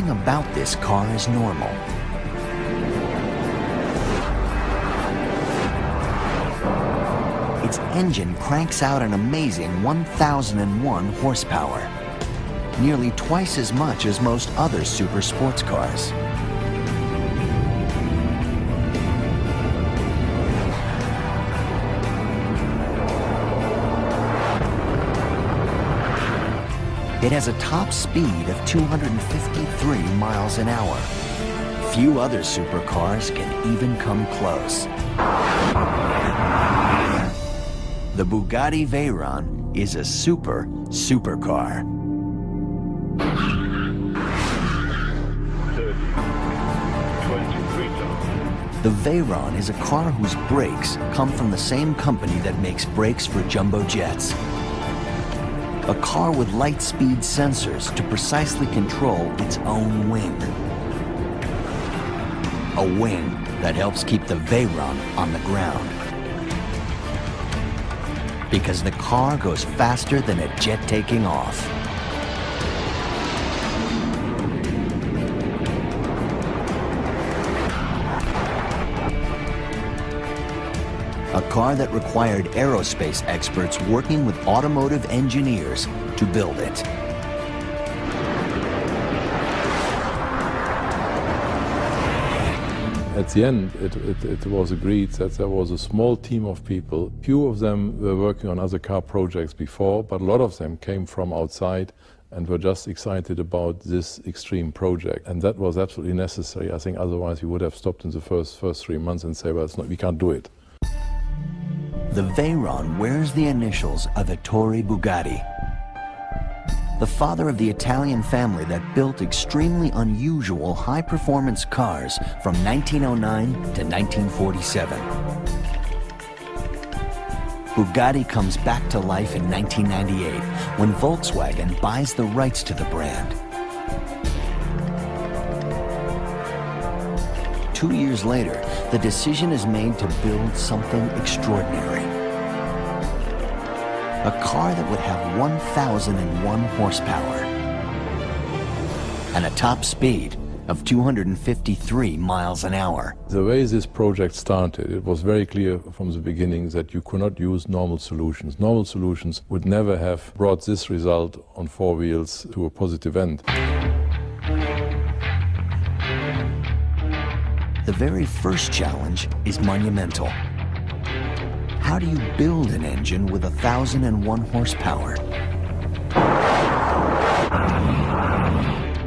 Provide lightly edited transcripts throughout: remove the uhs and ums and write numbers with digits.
nothing about this car is normal. Its engine cranks out an amazing 1,001 horsepower, nearly twice as much as most other super sports cars. It has a top speed of 253 miles an hour. Few other supercars can even come close. The Bugatti Veyron is a supercar. The Veyron is a car whose brakes come from the same company that makes brakes for jumbo jets. A car with light-speed sensors to precisely control its own wing. A wing that helps keep the Veyron on the ground. Because the car goes faster than a jet taking off. A car that required aerospace experts working with automotive engineers to build it. At the end, it was agreed that there was a small team of people. Few of them were working on other car projects before, but a lot of them came from outside and were just excited about this extreme project. And that was absolutely necessary. I think otherwise we would have stopped in the first 3 months and say, well, we can't do it. The Veyron wears the initials of Ettore Bugatti, the father of the Italian family that built extremely unusual high-performance cars from 1909 to 1947. Bugatti comes back to life in 1998 when Volkswagen buys the rights to the brand. 2 years later, the decision is made to build something extraordinary. A car that would have 1,001 horsepower and a top speed of 253 miles an hour. The way this project started, it was very clear from the beginning that you could not use normal solutions. Normal solutions would never have brought this result on four wheels to a positive end. The very first challenge is monumental. How do you build an engine with 1,001 horsepower?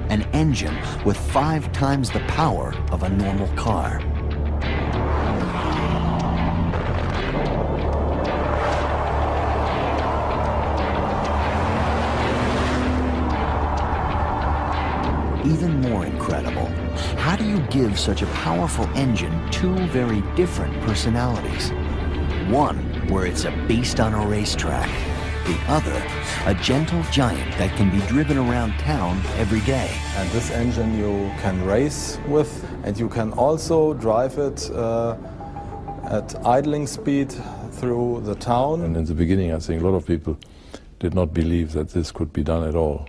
An engine with 5 times the power of a normal car. Even more incredible, how do you give such a powerful engine 2 very different personalities? One where it's a beast on a racetrack, the other a gentle giant that can be driven around town every day. And this engine you can race with, and you can also drive it at idling speed through the town. And in the beginning, I think a lot of people did not believe that this could be done at all.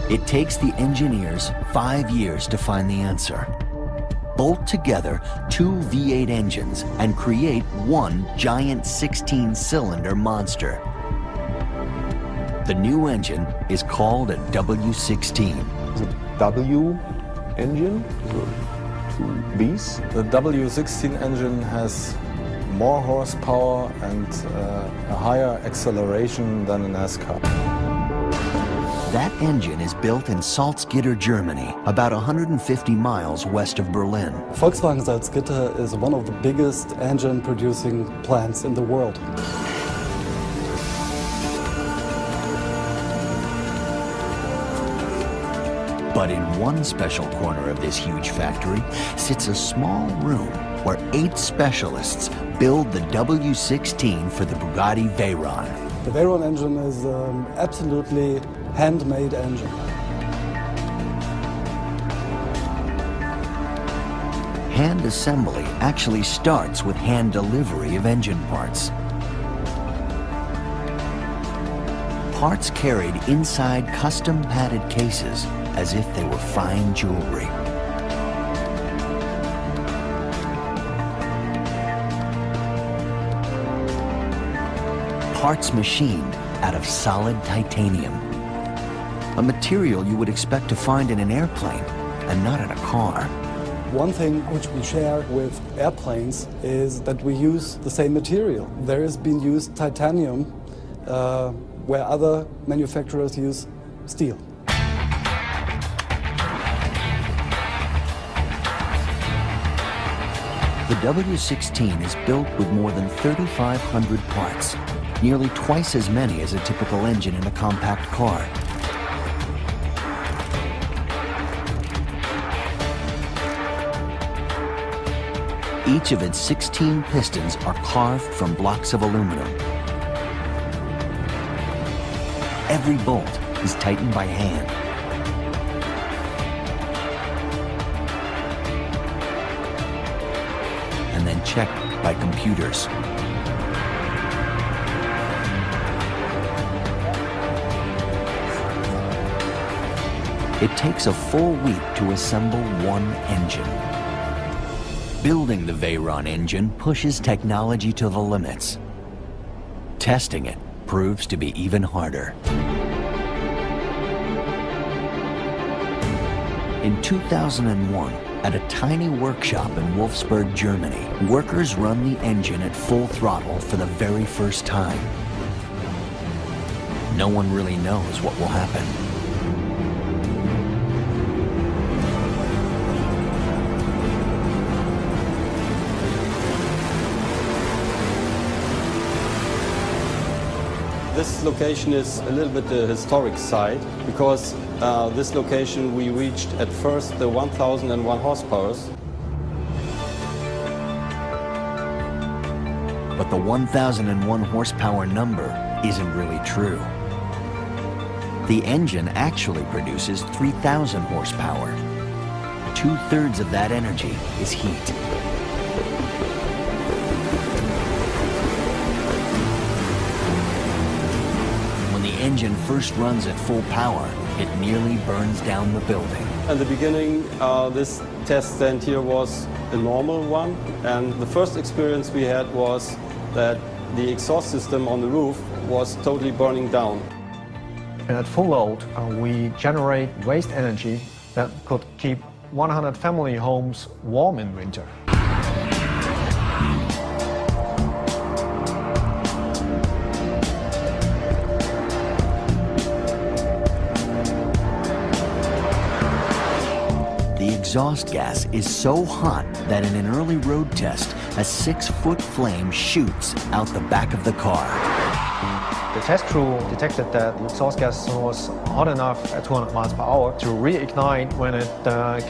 It takes the engineers 5 years to find the answer. Bolt together 2 V8 engines and create one giant 16-cylinder monster. The new engine is called a W16. The W engine, the 2 Bs. The W16 engine has more horsepower and a higher acceleration than an S-Car. That engine is built in Salzgitter, Germany, about 150 miles west of Berlin. Volkswagen Salzgitter is one of the biggest engine-producing plants in the world. But in one special corner of this huge factory sits a small room where 8 specialists build the W16 for the Bugatti Veyron. The Veyron engine is absolutely handmade engine. Hand assembly actually starts with hand delivery of engine parts. parts carried inside custom padded cases as if they were fine jewelry. Parts machined out of solid titanium, a material you would expect to find in an airplane and not in a car. One thing which we share with airplanes is that we use the same material. There has been used titanium where other manufacturers use steel. The W16 is built with more than 3,500 parts, nearly twice as many as a typical engine in a compact car. Each of its 16 pistons are carved from blocks of aluminum. Every bolt is tightened by hand. And then checked by computers. It takes a full week to assemble one engine. Building the Veyron engine pushes technology to the limits. Testing it proves to be even harder. In 2001, at a tiny workshop in Wolfsburg, Germany, workers run the engine at full throttle for the very first time. No one really knows what will happen. This location is a little bit the historic site because this location we reached at first the 1001 horsepower. But the 1001 horsepower number isn't really true. The engine actually produces 3,000 horsepower. 2/3 of that energy is heat. The engine first runs at full power, it nearly burns down the building. At the beginning, this test stand here was a normal one, and the first experience we had was that the exhaust system on the roof was totally burning down. And at full load, we generate waste energy that could keep 100 family homes warm in winter. The exhaust gas is so hot that in an early road test, a 6-foot flame shoots out the back of the car. The test crew detected that the exhaust gas was hot enough at 200 miles per hour to reignite when it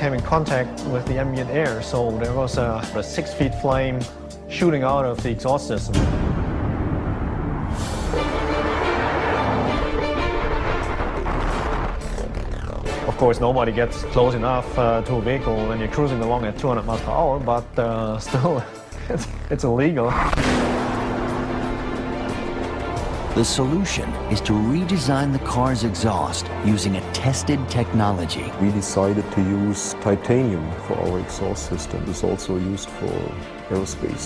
came in contact with the ambient air. So there was a 6-foot flame shooting out of the exhaust system. Of course, nobody gets close enough to a vehicle when you're cruising along at 200 miles per hour, but still, it's illegal. The solution is to redesign the car's exhaust using a tested technology. We decided to use titanium for our exhaust system. It's also used for aerospace.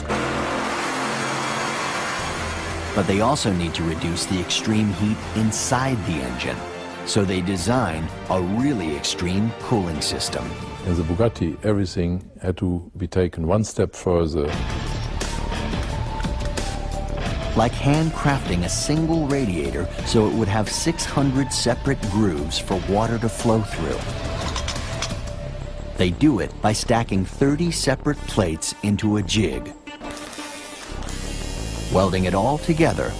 But they also need to reduce the extreme heat inside the engine. So they design a really extreme cooling system. In the Bugatti, everything had to be taken one step further. Like handcrafting a single radiator so it would have 600 separate grooves for water to flow through. They do it by stacking 30 separate plates into a jig, welding it all together,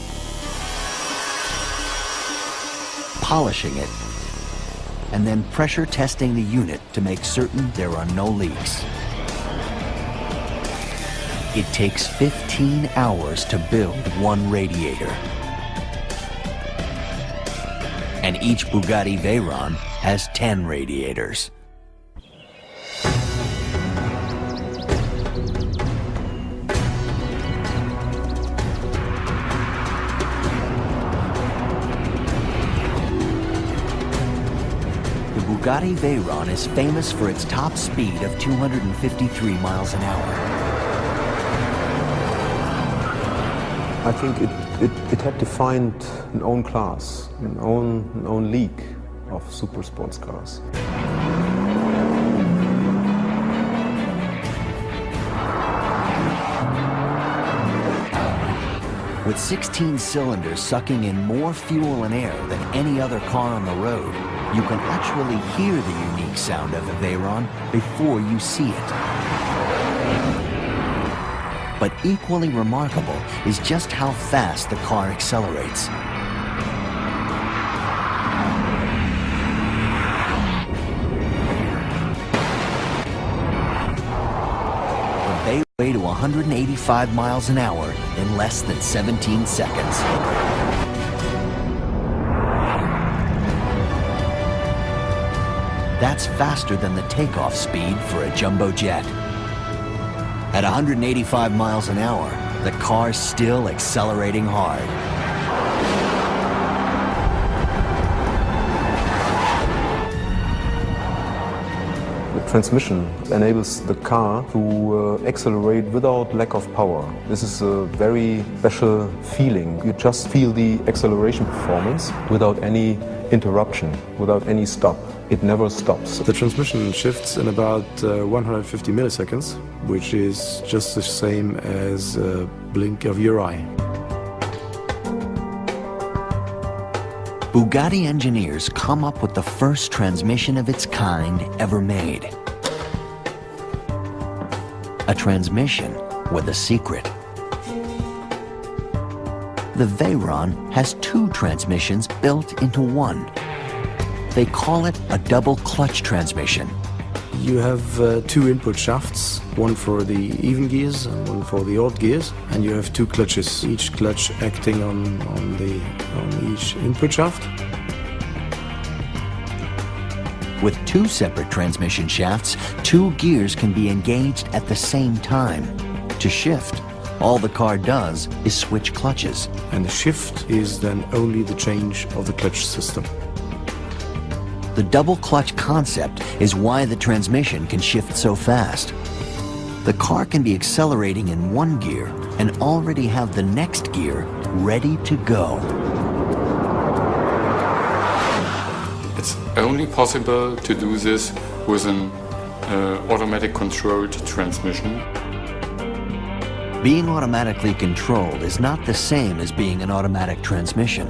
polishing it, and then pressure testing the unit to make certain there are no leaks. It takes 15 hours to build one radiator. And each Bugatti Veyron has 10 radiators. Bugatti Veyron is famous for its top speed of 253 miles an hour. I think it had defined an own class, an own league of super sports cars. With 16 cylinders sucking in more fuel and air than any other car on the road, you can actually hear the unique sound of the Veyron before you see it. But equally remarkable is just how fast the car accelerates. They weigh to 185 miles an hour in less than 17 seconds. That's faster than the takeoff speed for a jumbo jet. At 185 miles an hour, the car's still accelerating hard. The transmission enables the car to accelerate without lack of power. This is a very special feeling. You just feel the acceleration performance without any interruption, without any stop. It never stops. The transmission shifts in about 150 milliseconds, which is just the same as a blink of your eye. Bugatti engineers come up with the first transmission of its kind ever made. A transmission with a secret. The Veyron has two transmissions built into one. They call it a double clutch transmission. You have two input shafts, one for the even gears and one for the odd gears, and you have two clutches, each clutch acting on each input shaft. With two separate transmission shafts, two gears can be engaged at the same time. To shift, all the car does is switch clutches. And the shift is then only the change of the clutch system. The double clutch concept is why the transmission can shift so fast. The car can be accelerating in one gear and already have the next gear ready to go. It's only possible to do this with an automatic controlled transmission. Being automatically controlled is not the same as being an automatic transmission.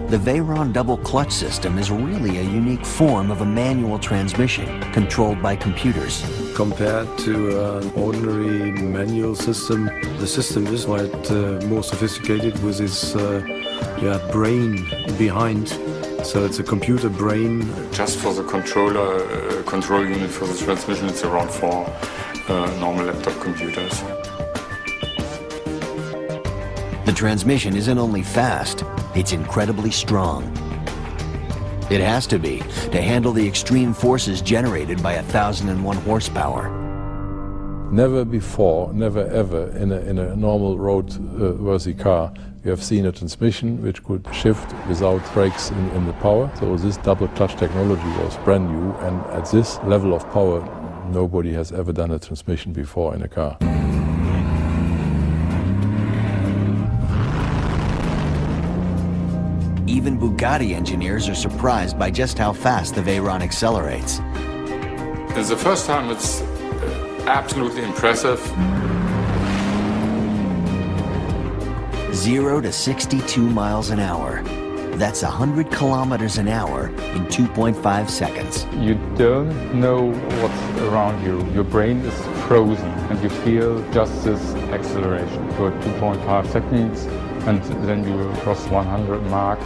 The Veyron double clutch system is really a unique form of a manual transmission controlled by computers. Compared to an ordinary manual system, the system is quite more sophisticated with its brain behind. So it's a computer brain. Just for the control unit for the transmission, it's around 4 normal laptop computers. The transmission isn't only fast, it's incredibly strong. It has to be to handle the extreme forces generated by 1,001 horsepower. Never before, never ever in a normal road-worthy car you have seen a transmission which could shift without brakes in the power. So this double clutch technology was brand new, and at this level of power nobody has ever done a transmission before in a car. Even Bugatti engineers are surprised by just how fast the Veyron accelerates. It's the first time it's absolutely impressive. 0 to 62 miles an hour. That's 100 kilometers an hour in 2.5 seconds. You don't know what's around you. Your brain is frozen and you feel just this acceleration for 2.5 seconds, and then you cross 100 mark.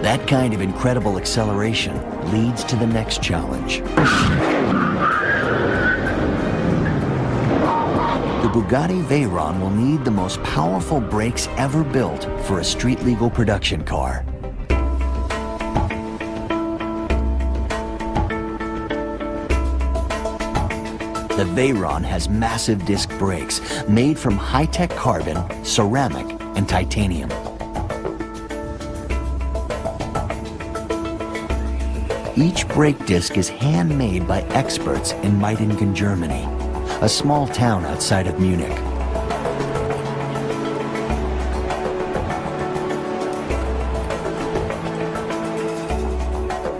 That kind of incredible acceleration leads to the next challenge. The Bugatti Veyron will need the most powerful brakes ever built for a street-legal production car. The Veyron has massive disc brakes made from high-tech carbon, ceramic, and titanium. Each brake disc is handmade by experts in Meidingen, Germany, a small town outside of Munich.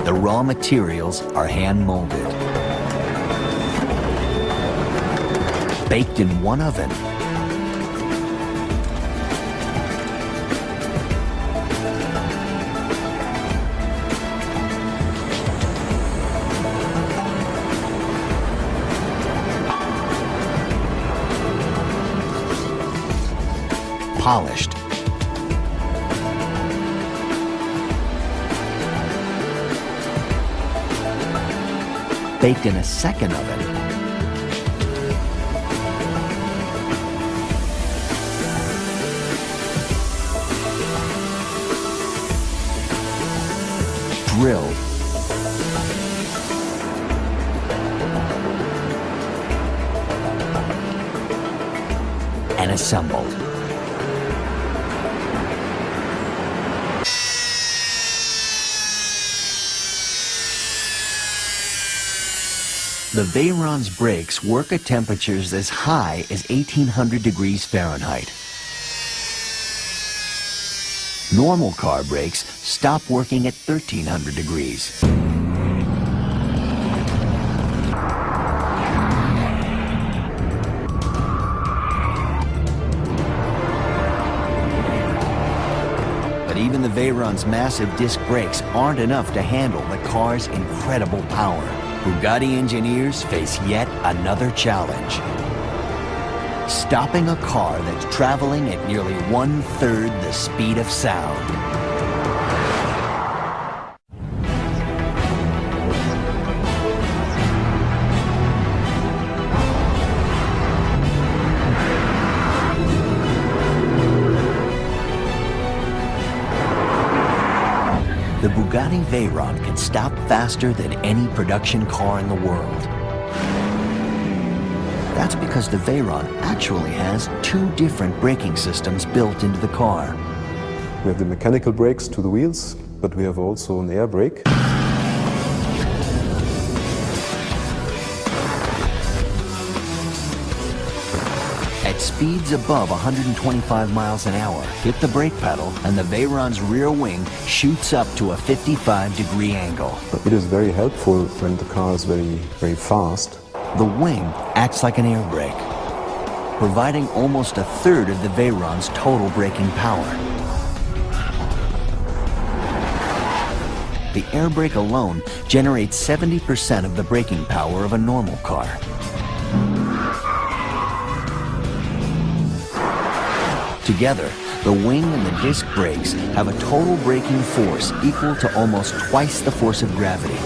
The raw materials are hand-molded, baked in one oven, polished, baked in a second oven, drilled, and assembled. The Veyron's brakes work at temperatures as high as 1800 degrees Fahrenheit. Normal car brakes stop working at 1300 degrees. But even the Veyron's massive disc brakes aren't enough to handle the car's incredible power. Bugatti engineers face yet another challenge. Stopping a car that's traveling at nearly 1/3 the speed of sound. The Bugatti Veyron can stop faster than any production car in the world. That's because the Veyron actually has two different braking systems built into the car. We have the mechanical brakes to the wheels, but we have also an air brake. At speeds above 125 miles an hour, hit the brake pedal and the Veyron's rear wing shoots up to a 55-degree angle. It is very helpful when the car is very fast. The wing acts like an air brake, providing almost 1/3 of the Veyron's total braking power. The air brake alone generates 70% of the braking power of a normal car. Together, the wing and the disc brakes have a total braking force equal to almost twice the force of gravity.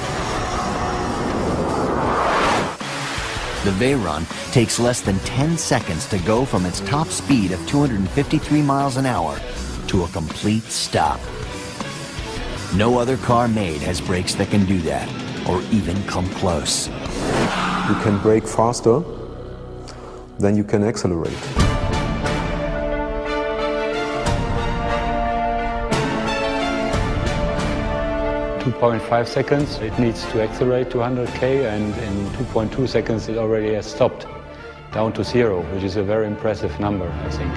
The Veyron takes less than 10 seconds to go from its top speed of 253 miles an hour to a complete stop. No other car made has brakes that can do that, or even come close. You can brake faster than you can accelerate. 2.5 seconds it needs to accelerate to 100k, and in 2.2 seconds it already has stopped down to 0, which is a very impressive number, I think.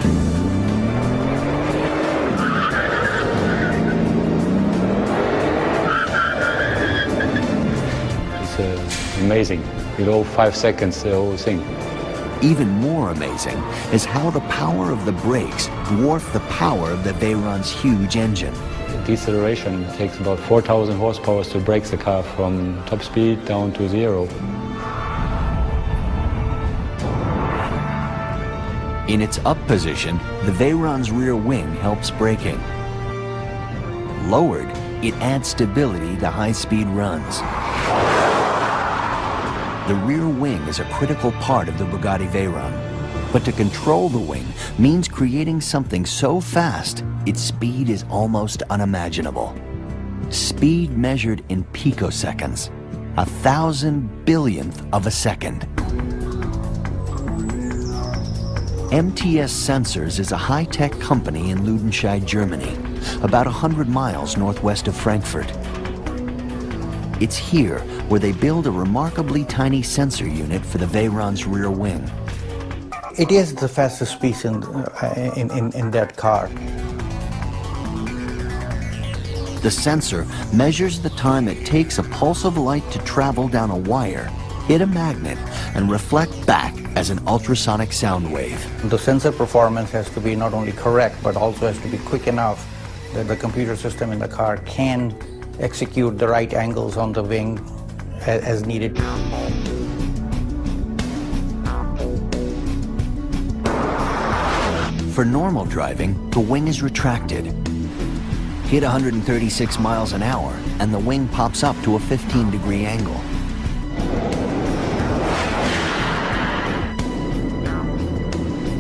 It's amazing. Below 5 seconds, the whole thing. Even more amazing is how the power of the brakes dwarf the power of the Veyron's huge engine. Deceleration takes about 4,000 horsepower to brake the car from top speed down to 0. In its up position, the Veyron's rear wing helps braking. Lowered, it adds stability to high-speed runs. The rear wing is a critical part of the Bugatti Veyron. But to control the wing means creating something so fast, its speed is almost unimaginable. Speed measured in picoseconds, 1,000 billionth of a second. MTS Sensors is a high-tech company in Lüdenscheid, Germany, about 100 miles northwest of Frankfurt. It's here where they build a remarkably tiny sensor unit for the Veyron's rear wing. It is the fastest piece in that car. The sensor measures the time it takes a pulse of light to travel down a wire, hit a magnet, and reflect back as an ultrasonic sound wave. The sensor performance has to be not only correct, but also has to be quick enough that the computer system in the car can execute the right angles on the wing as needed. For normal driving, the wing is retracted. Hit 136 miles an hour, and the wing pops up to a 15-degree angle.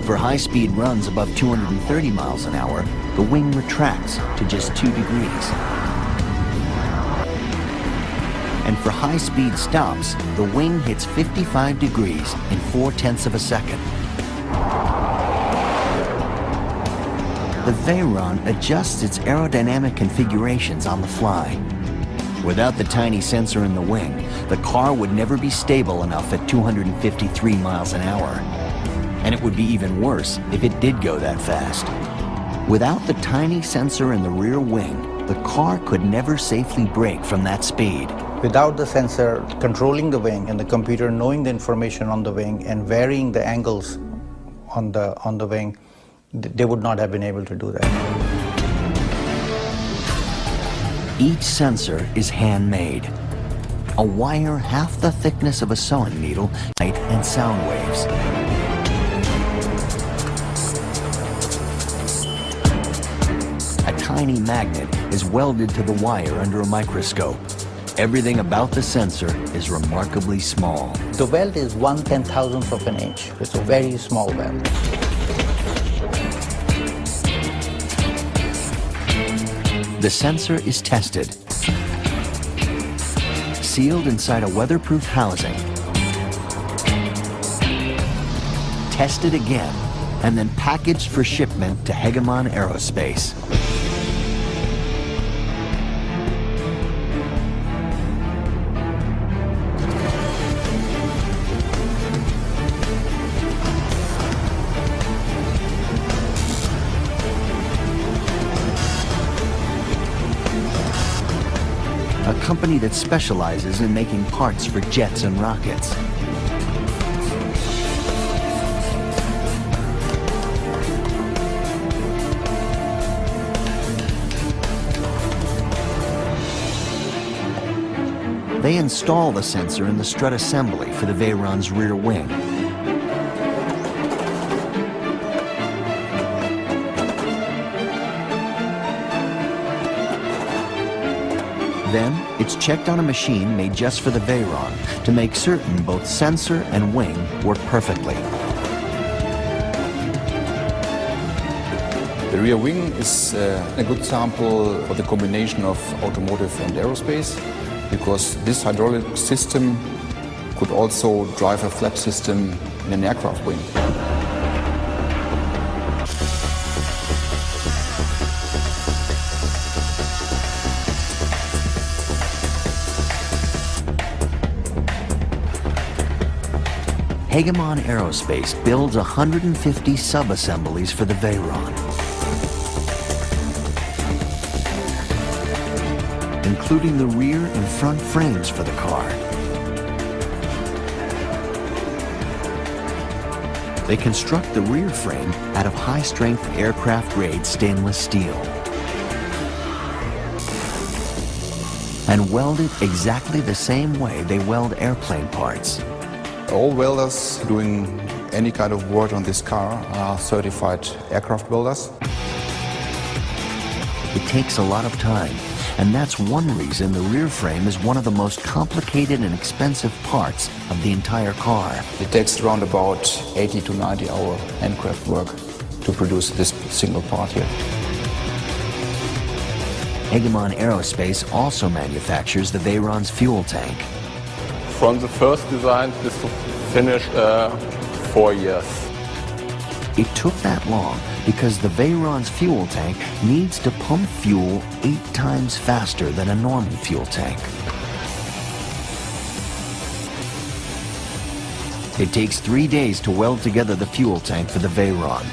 For high-speed runs above 230 miles an hour, the wing retracts to just 2 degrees. And for high-speed stops, the wing hits 55 degrees in 0.4 of a second. The Veyron adjusts its aerodynamic configurations on the fly. Without the tiny sensor in the wing, the car would never be stable enough at 253 miles an hour. And it would be even worse if it did go that fast. Without the tiny sensor in the rear wing, the car could never safely brake from that speed. Without the sensor controlling the wing and the computer knowing the information on the wing and varying the angles on the wing, they would not have been able to do that. Each sensor is handmade. A wire half the thickness of a sewing needle, light and sound waves. A tiny magnet is welded to the wire under a microscope. Everything about the sensor is remarkably small. The weld is 1/10,000th of an inch. It's a very small weld. The sensor is tested, sealed inside a weatherproof housing, tested again, and then packaged for shipment to Hegemon Aerospace. A company that specializes in making parts for jets and rockets. They install the sensor in the strut assembly for the Veyron's rear wing. Then, it's checked on a machine made just for the Veyron to make certain both sensor and wing work perfectly. The rear wing is a good sample for the combination of automotive and aerospace, because this hydraulic system could also drive a flap system in an aircraft wing. Hegemon Aerospace builds 150 sub-assemblies for the Veyron, including the rear and front frames for the car. They construct the rear frame out of high-strength aircraft-grade stainless steel and weld it exactly the same way they weld airplane parts. All welders doing any kind of work on this car are certified aircraft welders. It takes a lot of time, and that's one reason the rear frame is one of the most complicated and expensive parts of the entire car. It takes around about 80 to 90 hour handcraft work to produce this single part here. Hegemon Aerospace also manufactures the Veyron's fuel tank. From the first design to finish 4 years. It took that long because the Veyron's fuel tank needs to pump fuel 8 times faster than a normal fuel tank. It takes 3 days to weld together the fuel tank for the Veyron.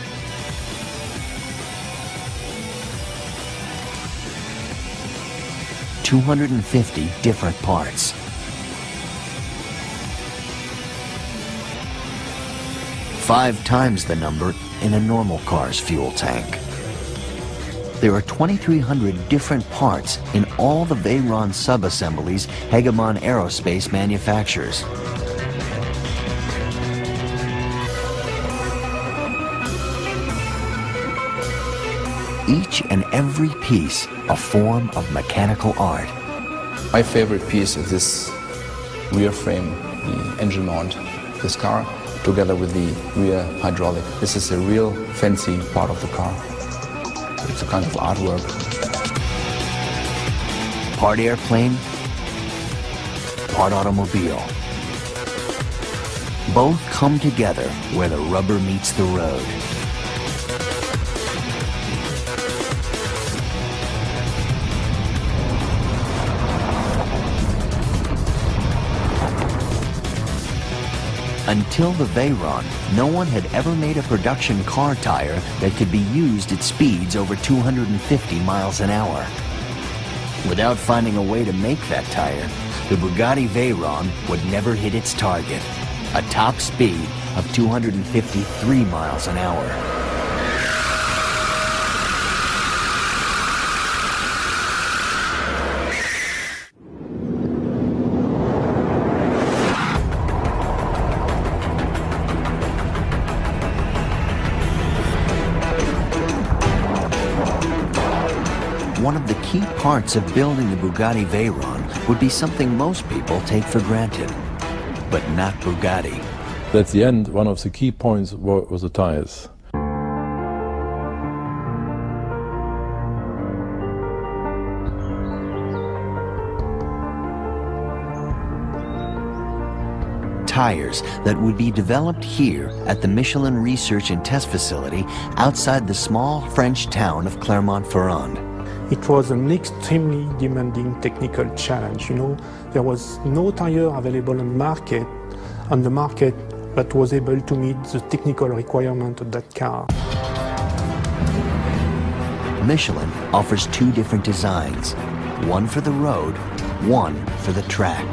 $250 different parts. Five times the number in a normal car's fuel tank. There are 2,300 different parts in all the Veyron sub-assemblies Hegemon Aerospace manufactures. Each and every piece a form of mechanical art. My favorite piece is this rear frame, the engine mount, this car, together with the rear hydraulic. This is a real fancy part of the car. It's a kind of artwork. Part airplane, part automobile. Both come together where the rubber meets the road. Until the Veyron, no one had ever made a production car tire that could be used at speeds over 250 miles an hour. Without finding a way to make that tire, the Bugatti Veyron would never hit its target, a top speed of 253 miles an hour. One of the key parts of building the Bugatti Veyron would be something most people take for granted, but not Bugatti. At the end, one of the key points was the tires. Tires that would be developed here at the Michelin Research and Test Facility outside the small French town of Clermont-Ferrand. It was an extremely demanding technical challenge. You know, there was no tire available on the market that was able to meet the technical requirement of that car. Michelin offers two different designs, one for the road, one for the track.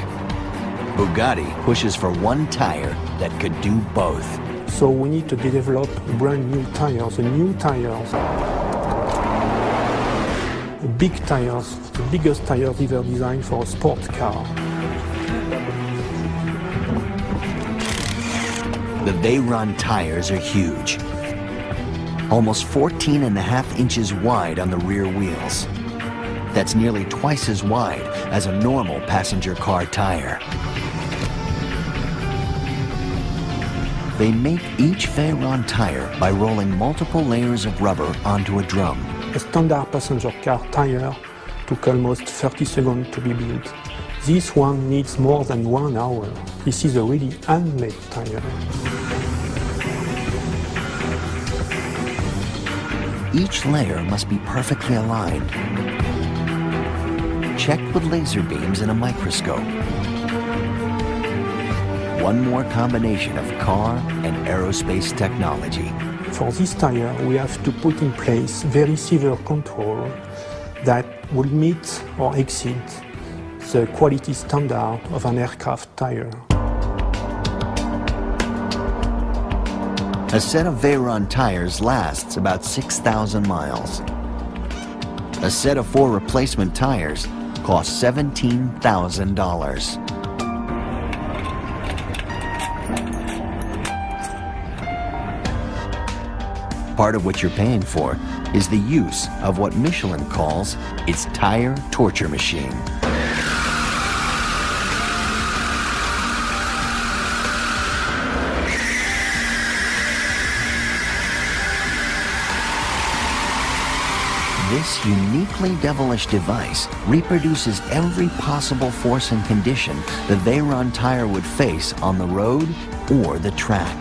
Bugatti pushes for one tire that could do both. So we need to develop brand new tires, big tires, the biggest tires ever designed for a sport car. The Veyron tires are huge, almost 14.5 inches wide on the rear wheels. That's nearly twice as wide as a normal passenger car tire. They make each Veyron tire by rolling multiple layers of rubber onto a drum. A standard passenger car tire took almost 30 seconds to be built. This one needs more than 1 hour. This is a really handmade tire. Each layer must be perfectly aligned, checked with laser beams and a microscope. One more combination of car and aerospace technology. For this tire, we have to put in place very severe control that will meet or exceed the quality standard of an aircraft tire. A set of Veyron tires lasts about 6,000 miles. A set of 4 replacement tires costs $17,000. Part of what you're paying for is the use of what Michelin calls its tire torture machine. This uniquely devilish device reproduces every possible force and condition the Veyron tire would face on the road or the track.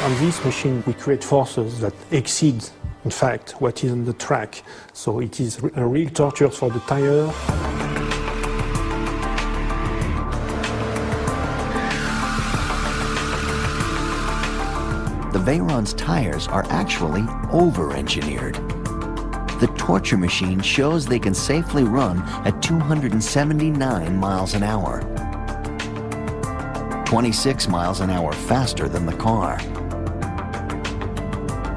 On this machine, we create forces that exceed, in fact, what is on the track. So it is a real torture for the tire. Veyron's tires are actually over-engineered. The torture machine shows they can safely run at 279 miles an hour, 26 miles an hour faster than the car.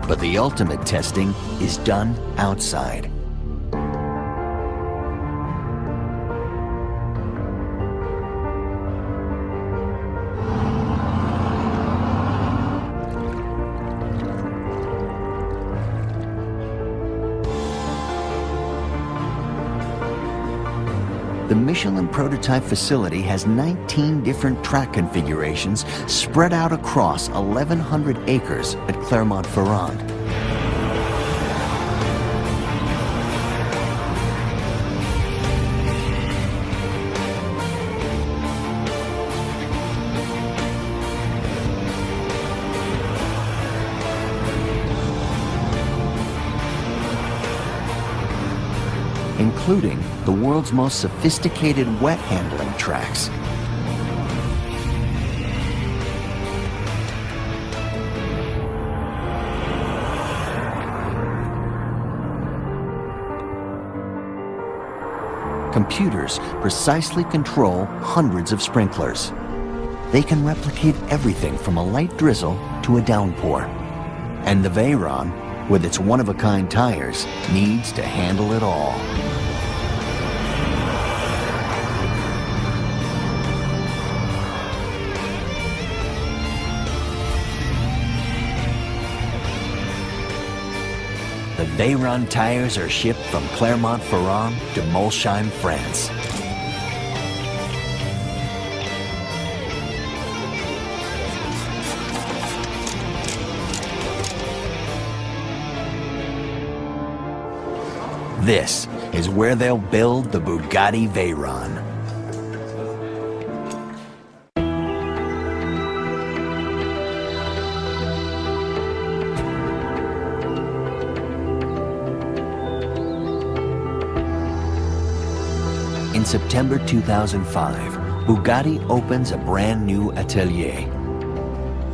But the ultimate testing is done outside. The Michelin prototype facility has 19 different track configurations spread out across 1,100 acres at Clermont-Ferrand. Including the world's most sophisticated wet handling tracks. Computers precisely control hundreds of sprinklers. They can replicate everything from a light drizzle to a downpour. And the Veyron, with its one-of-a-kind tires, needs to handle it all. The Veyron tires are shipped from Clermont-Ferrand to Molsheim, France. This is where they'll build the Bugatti Veyron. In September 2005, Bugatti opens a brand new atelier,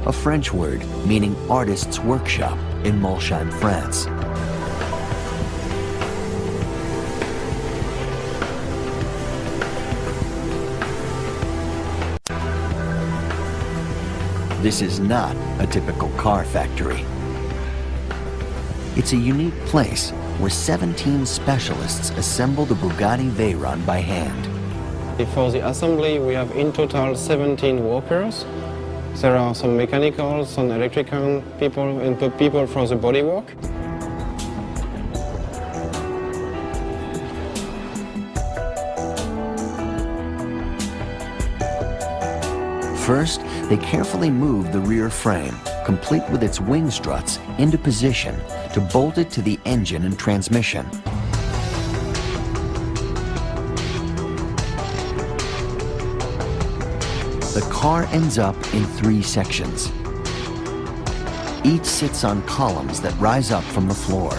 a French word meaning artist's workshop, in Molsheim, France. This is not a typical car factory. It's a unique place where 17 specialists assemble the Bugatti Veyron by hand. For the assembly, we have in total 17 workers. There are some mechanical, some electrical people, and people for the bodywork. First, they carefully move the rear frame, complete with its wing struts, into position to bolt it to the engine and transmission. The car ends up in 3 sections. Each sits on columns that rise up from the floor.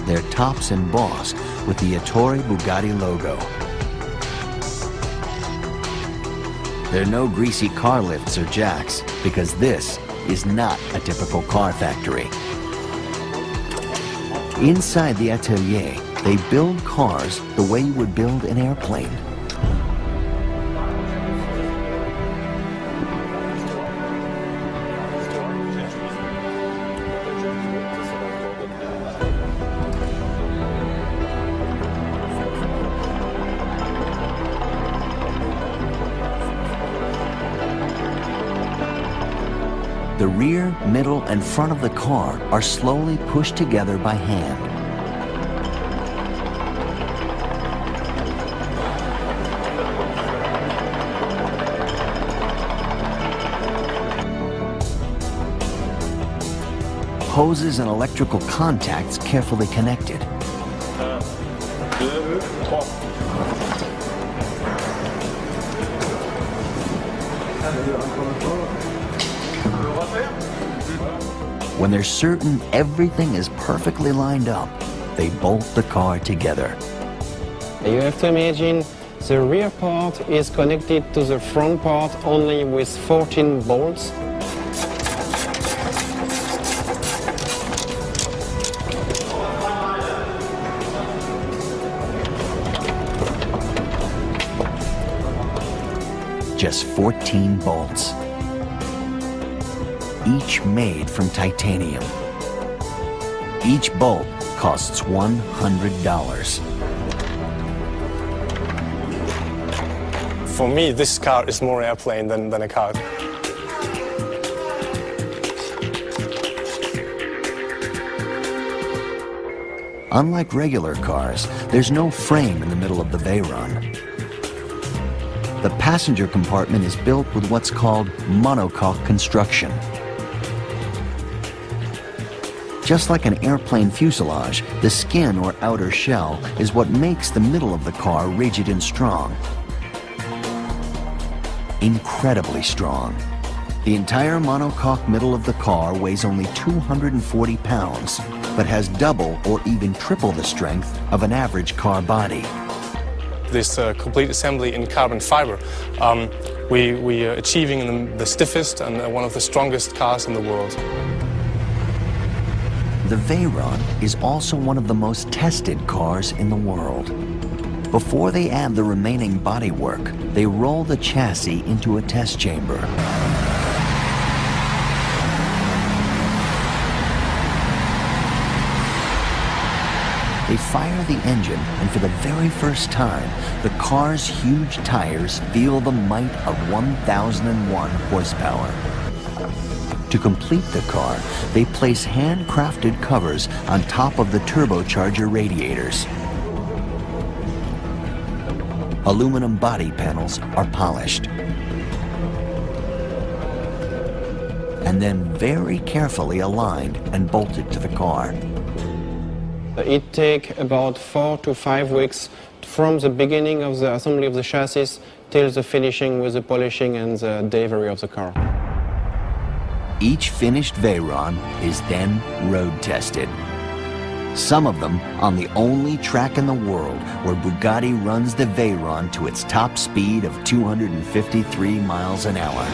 Their tops embossed with the Ettore Bugatti logo. There are no greasy car lifts or jacks, because this is not a typical car factory. Inside the atelier, they build cars the way you would build an airplane. The rear, middle, and front of the car are slowly pushed together by hand. Hoses and electrical contacts carefully connected. When they're certain everything is perfectly lined up, they bolt the car together. You have to imagine the rear part is connected to the front part only with 14 bolts. just 14 bolts, each made from titanium. Each bolt costs $100. For me, this car is more airplane than a car. Unlike regular cars, there's no frame in the middle of the Veyron. The passenger compartment is built with what's called monocoque construction. Just like an airplane fuselage, the skin or outer shell is what makes the middle of the car rigid and strong. Incredibly strong. The entire monocoque middle of the car weighs only 240 pounds, but has double or even triple the strength of an average car body. This complete assembly in carbon fiber, we are achieving the stiffest and one of the strongest cars in the world. The Veyron is also one of the most tested cars in the world. Before they add the remaining bodywork, they roll the chassis into a test chamber. They fire the engine, and for the very first time, the car's huge tires feel the might of 1,001 horsepower. To complete the car, they place handcrafted covers on top of the turbocharger radiators. Aluminum body panels are polished. And then very carefully aligned and bolted to the car. It takes about 4 to 5 weeks from the beginning of the assembly of the chassis till the finishing with the polishing and the delivery of the car. Each finished Veyron is then road tested. Some of them on the only track in the world where Bugatti runs the Veyron to its top speed of 253 miles an hour.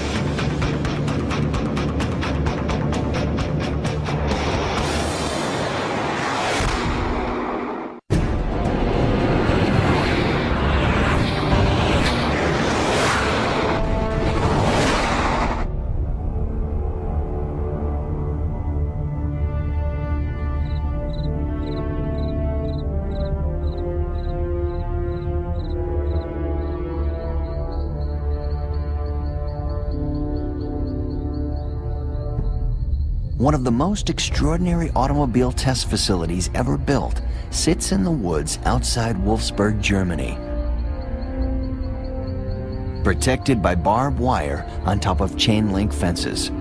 One of the most extraordinary automobile test facilities ever built sits in the woods outside Wolfsburg, Germany. Protected by barbed wire on top of chain-link fences.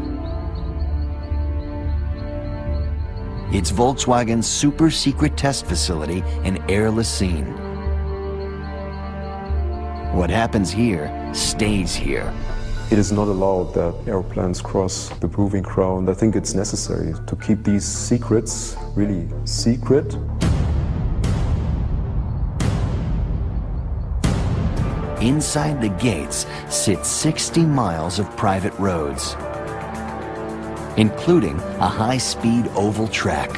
It's Volkswagen's super-secret test facility in Air-les-Cygnes. What happens here stays here. It is not allowed that airplanes cross the proving ground. I think it's necessary to keep these secrets really secret. Inside the gates sit 60 miles of private roads, including a high-speed oval track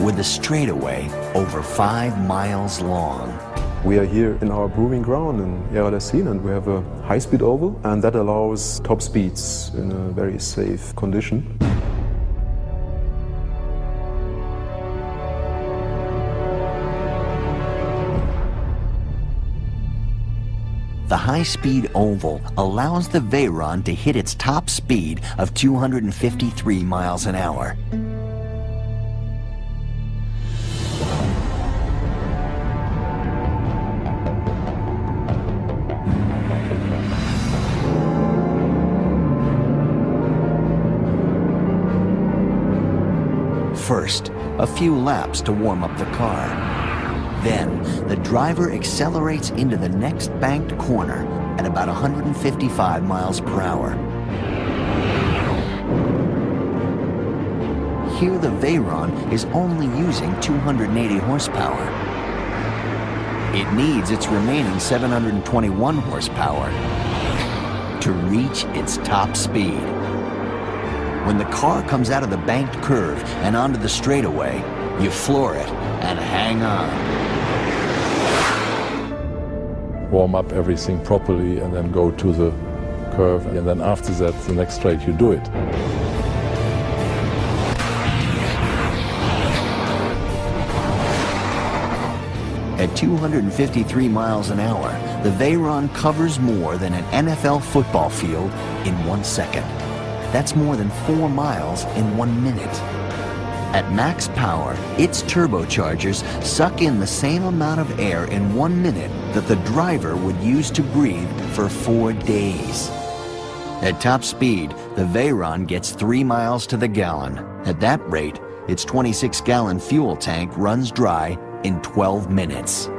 with a straightaway over 5 miles long. We are here in our proving ground in Air-les-Cygnes, and we have a high-speed oval, and that allows top speeds in a very safe condition. The high-speed oval allows the Veyron to hit its top speed of 253 miles an hour. First, a few laps to warm up the car. Then, the driver accelerates into the next banked corner at about 155 miles per hour. Here, the Veyron is only using 280 horsepower. It needs its remaining 721 horsepower to reach its top speed. When the car comes out of the banked curve and onto the straightaway, you floor it and hang on. Warm up everything properly and then go to the curve, and then after that, the next straight, you do it. At 253 miles an hour, the Veyron covers more than an NFL football field in 1 second. That's more than 4 miles in 1 minute. At max power, its turbochargers suck in the same amount of air in 1 minute that the driver would use to breathe for 4 days. At top speed, the Veyron gets 3 miles to the gallon. At that rate, its 26-gallon fuel tank runs dry in 12 minutes.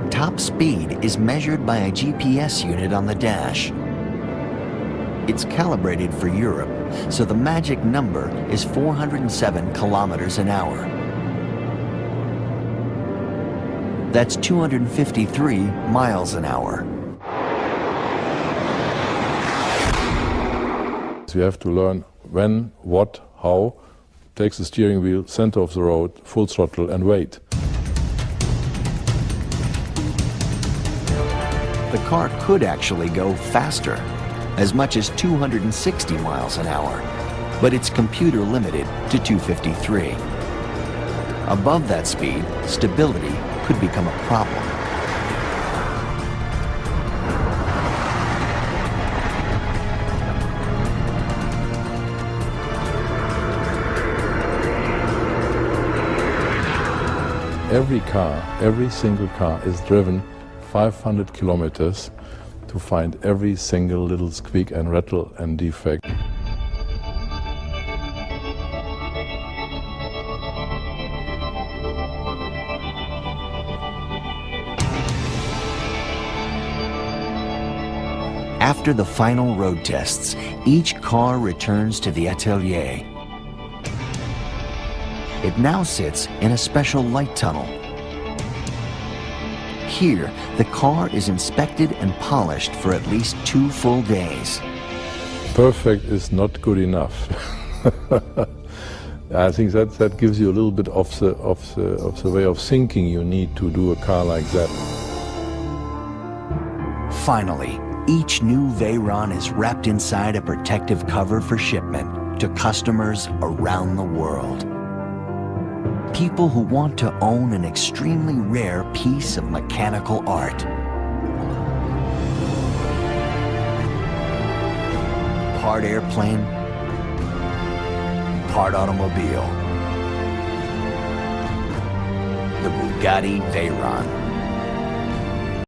Top speed is measured by a GPS unit on the dash. It's calibrated for Europe, so the magic number is 407 kilometers an hour. That's 253 miles an hour. So you have to learn when, what, how, take the steering wheel, center of the road, full throttle, and wait. The car could actually go faster, as much as 260 miles an hour, but it's computer limited to 253. Above that speed, stability could become a problem. Every car, every single car is driven 500 kilometers to find every single little squeak and rattle and defect. After the final road tests, each car returns to the atelier. It now sits in a special light tunnel. Here, the car is inspected and polished for at least 2 full days. Perfect is not good enough. I think that gives you a little bit of the way of thinking you need to do a car like that. Finally, each new Veyron is wrapped inside a protective cover for shipment to customers around the world. People who want to own an extremely rare piece of mechanical art. Part airplane, part automobile. The Bugatti Veyron.